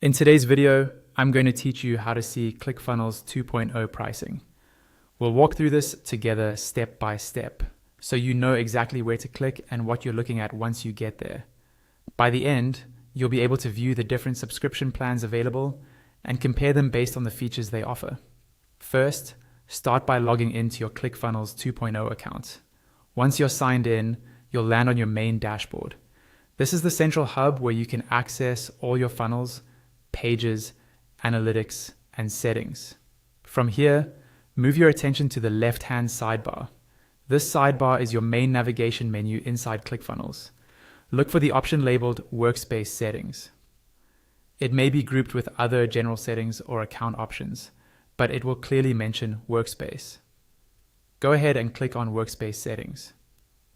In today's video, I'm going to teach you how to see ClickFunnels 2.0 pricing. We'll walk through this together step by step, so you know exactly where to click and what you're looking at once you get there. By the end, you'll be able to view the different subscription plans available and compare them based on the features they offer. First, start by logging into your ClickFunnels 2.0 account. Once you're signed in, you'll land on your main dashboard. This is the central hub where you can access all your funnels, pages, analytics, and settings. From here, move your attention to the left-hand sidebar. This sidebar is your main navigation menu inside ClickFunnels. Look for the option labeled Workspace Settings. It may be grouped with other general settings or account options, but it will clearly mention Workspace. Go ahead and click on Workspace Settings.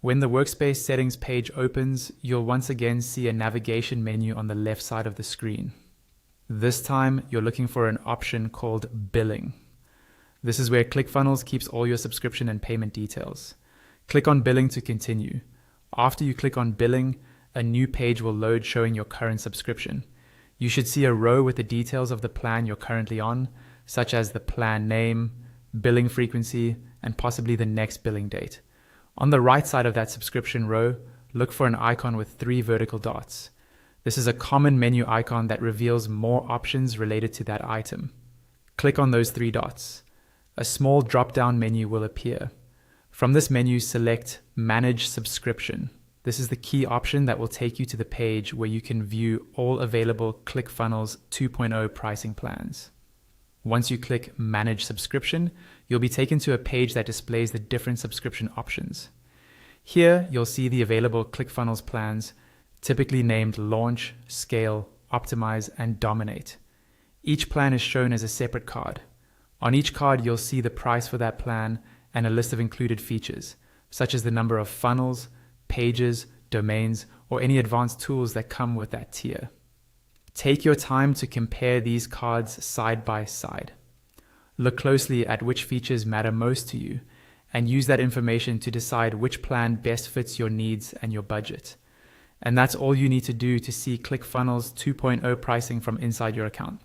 When the Workspace Settings page opens, you'll once again see a navigation menu on the left side of the screen. This time, you're looking for an option called Billing. This is where ClickFunnels keeps all your subscription and payment details. Click on Billing to continue. After you click on Billing, a new page will load showing your current subscription. You should see a row with the details of the plan you're currently on, such as the plan name, billing frequency, and possibly the next billing date. On the right side of that subscription row, look for an icon with 3 vertical dots. This is a common menu icon that reveals more options related to that item. Click on those 3 dots. A small drop-down menu will appear. From this menu, select Manage Subscription. This is the key option that will take you to the page where you can view all available ClickFunnels 2.0 pricing plans. Once you click Manage Subscription, you'll be taken to a page that displays the different subscription options. Here, you'll see the available ClickFunnels plans, typically named Launch, Scale, Optimize, and Dominate. Each plan is shown as a separate card. On each card, you'll see the price for that plan and a list of included features, such as the number of funnels, pages, domains, or any advanced tools that come with that tier. Take your time to compare these cards side by side. Look closely at which features matter most to you, and use that information to decide which plan best fits your needs and your budget. And that's all you need to do to see ClickFunnels 2.0 pricing from inside your account.